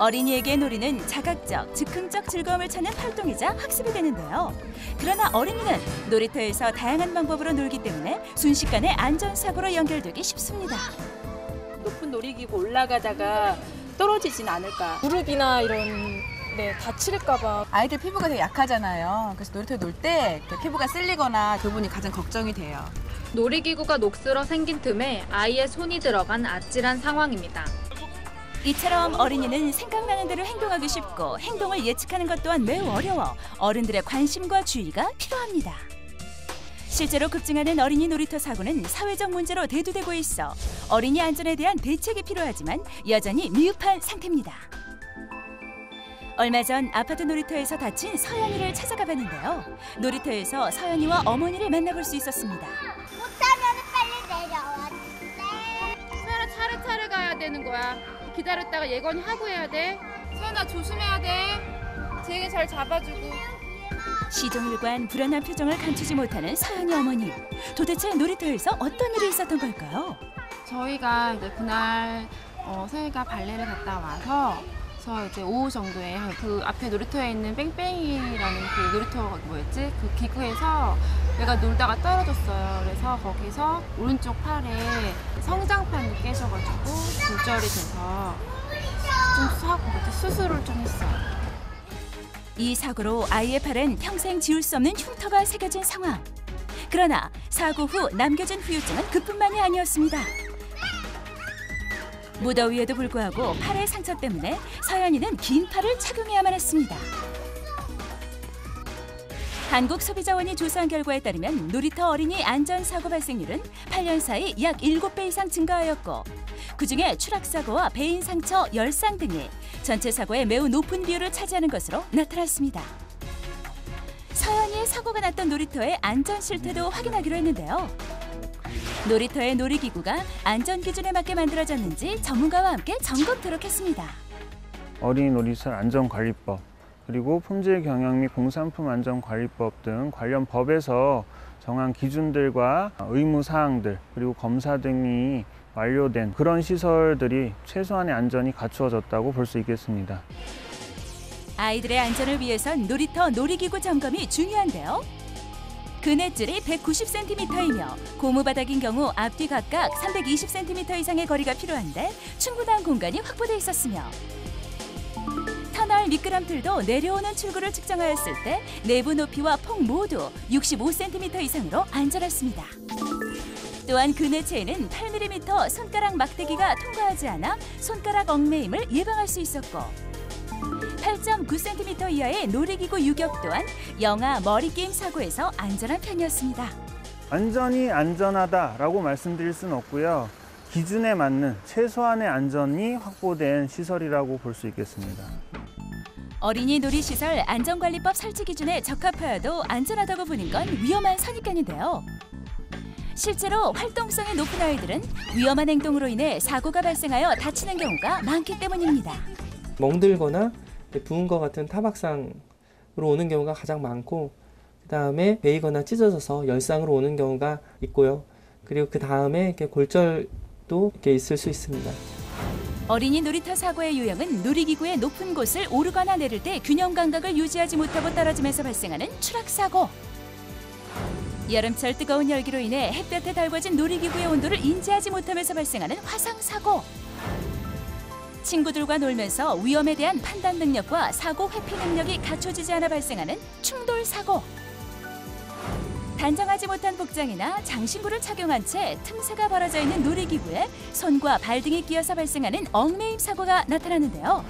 어린이에게 놀이는 자각적, 즉흥적 즐거움을 찾는 활동이자 학습이 되는데요. 그러나 어린이는 놀이터에서 다양한 방법으로 놀기 때문에 순식간에 안전사고로 연결되기 쉽습니다. 높은 놀이기구 올라가다가 떨어지진 않을까. 무릎이나 이런 다칠까 봐. 아이들 피부가 되게 약하잖아요. 그래서 놀이터에 놀 때 피부가 쓸리거나 그 부분이 가장 걱정이 돼요. 놀이기구가 녹슬어 생긴 틈에 아이의 손이 들어간 아찔한 상황입니다. 이처럼 어린이는 생각나는 대로 행동하기 쉽고 행동을 예측하는 것 또한 매우 어려워 어른들의 관심과 주의가 필요합니다. 실제로 급증하는 어린이 놀이터 사고는 사회적 문제로 대두되고 있어 어린이 안전에 대한 대책이 필요하지만 여전히 미흡한 상태입니다. 얼마 전 아파트 놀이터에서 다친 서연이를 찾아가 봤는데요. 놀이터에서 서연이와 어머니를 만나볼 수 있었습니다. 못하면 빨리 내려와. 서연아 차례차례 가야 되는 거야. 기다렸다가 예건이 하고 해야 돼. 서연아 조심해야 돼. 제게 잘 잡아주고. 시종일관 불안한 표정을 감추지 못하는 서연이 어머니. 도대체 놀이터에서 어떤 일이 있었던 걸까요? 저희가 이제 그날 서연이가 발레를 갔다 와서 이제 오후 정도에 그 앞에 놀이터에 있는 뺑뺑이라는 그 놀이터 뭐였지? 그 기구에서 얘가 놀다가 떨어졌어요. 그래서 거기서 오른쪽 팔에 성장판이 깨져가지고 골절이 돼서 좀 수술을 좀 했어요. 이 사고로 아이의 팔엔 평생 지울 수 없는 흉터가 새겨진 상황. 그러나 사고 후 남겨진 후유증은 그뿐만이 아니었습니다. 무더위에도 불구하고 팔의 상처 때문에 서연이는 긴 팔을 착용해야만 했습니다. 한국소비자원이 조사한 결과에 따르면 놀이터 어린이 안전사고 발생률은 8년 사이 약 7배 이상 증가하였고 그중에 추락사고와 배인 상처, 열상 등이 전체 사고의 매우 높은 비율을 차지하는 것으로 나타났습니다. 서연이의 사고가 났던 놀이터의 안전 실태도 확인하기로 했는데요. 놀이터의 놀이기구가 안전기준에 맞게 만들어졌는지 전문가와 함께 점검토록 했습니다. 어린이 놀이시설 안전관리법, 그리고 품질 경영 및 공산품 안전관리법 등 관련 법에서 정한 기준들과 의무사항들, 그리고 검사 등이 완료된 그런 시설들이 최소한의 안전이 갖추어졌다고 볼 수 있겠습니다. 아이들의 안전을 위해선 놀이터 놀이기구 점검이 중요한데요. 그네줄이 190cm이며 고무바닥인 경우 앞뒤 각각 320cm 이상의 거리가 필요한데 충분한 공간이 확보돼 있었으며 터널 미끄럼틀도 내려오는 출구를 측정하였을 때 내부 높이와 폭 모두 65cm 이상으로 안전했습니다. 또한 그네체에는 8mm 손가락 막대기가 통과하지 않아 손가락 얽매임을 예방할 수 있었고 8.9cm 이하의 놀이기구 유격 또한 영아 머리게임 사고에서 안전한 편이었습니다. 완전히 안전하다라고 말씀드릴 수는 없고요. 기준에 맞는 최소한의 안전이 확보된 시설이라고 볼 수 있겠습니다. 어린이 놀이시설 안전관리법 설치 기준에 적합하여도 안전하다고 보는 건 위험한 선입견인데요. 실제로 활동성이 높은 아이들은 위험한 행동으로 인해 사고가 발생하여 다치는 경우가 많기 때문입니다. 멍들거나 부은 것 같은 타박상으로 오는 경우가 가장 많고 그다음에 베이거나 찢어져서 열상으로 오는 경우가 있고요. 그리고 그 다음에 골절도 있을 수 있습니다. 어린이 놀이터 사고의 유형은 놀이기구의 높은 곳을 오르거나 내릴 때 균형 감각을 유지하지 못하고 떨어지면서 발생하는 추락사고. 여름철 뜨거운 열기로 인해 햇볕에 달궈진 놀이기구의 온도를 인지하지 못하면서 발생하는 화상사고. 친구들과 놀면서 위험에 대한 판단 능력과 사고 회피 능력이 갖춰지지 않아 발생하는 충돌사고. 단정하지 못한 복장이나 장신구를 착용한 채 틈새가 벌어져 있는 놀이기구에 손과 발 등이 끼어서 발생하는 얽매임 사고가 나타나는데요.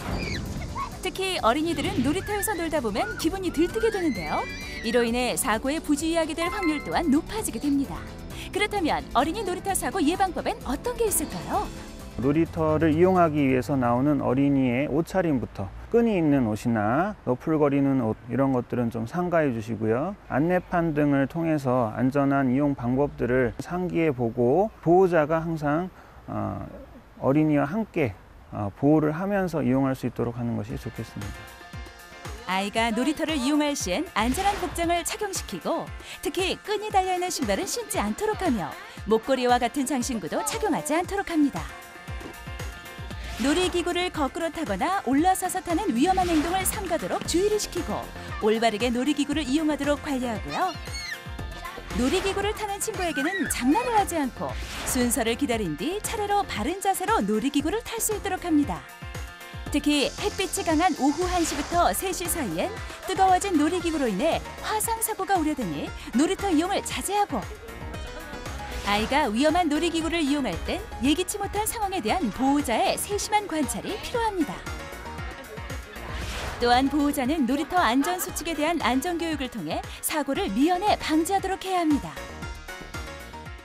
특히 어린이들은 놀이터에서 놀다 보면 기분이 들뜨게 되는데요. 이로 인해 사고에 부주의하게 될 확률 또한 높아지게 됩니다. 그렇다면 어린이 놀이터 사고 예방법엔 어떤 게 있을까요? 놀이터를 이용하기 위해서 나오는 어린이의 옷차림부터 끈이 있는 옷이나 너풀거리는 옷 이런 것들은 좀 삼가해 주시고요. 안내판 등을 통해서 안전한 이용 방법들을 상기해 보고 보호자가 항상 어린이와 함께 보호를 하면서 이용할 수 있도록 하는 것이 좋겠습니다. 아이가 놀이터를 이용할 시엔 안전한 복장을 착용시키고 특히 끈이 달려있는 신발은 신지 않도록 하며 목걸이와 같은 장신구도 착용하지 않도록 합니다. 놀이기구를 거꾸로 타거나 올라서서 타는 위험한 행동을 삼가도록 주의를 시키고 올바르게 놀이기구를 이용하도록 관리하고요. 놀이기구를 타는 친구에게는 장난을 하지 않고 순서를 기다린 뒤 차례로 바른 자세로 놀이기구를 탈 수 있도록 합니다. 특히 햇빛이 강한 오후 1시부터 3시 사이엔 뜨거워진 놀이기구로 인해 화상 사고가 우려되니 놀이터 이용을 자제하고 아이가 위험한 놀이기구를 이용할 땐 예기치 못한 상황에 대한 보호자의 세심한 관찰이 필요합니다. 또한 보호자는 놀이터 안전수칙에 대한 안전교육을 통해 사고를 미연에 방지하도록 해야 합니다.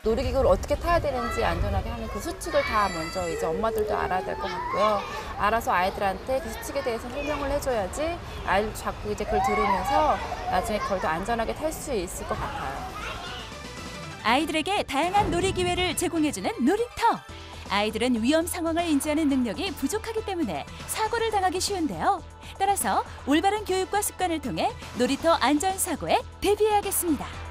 놀이기구를 어떻게 타야 되는지 안전하게 하는 그 수칙을 다 먼저 이제 엄마들도 알아야 될 것 같고요. 알아서 아이들한테 그 수칙에 대해서 설명을 해줘야지 아이들도 자꾸 이제 그걸 들으면서 나중에 그걸 더 안전하게 탈 수 있을 것 같아요. 아이들에게 다양한 놀이 기회를 제공해주는 놀이터. 아이들은 위험 상황을 인지하는 능력이 부족하기 때문에 사고를 당하기 쉬운데요. 따라서 올바른 교육과 습관을 통해 놀이터 안전사고에 대비해야겠습니다.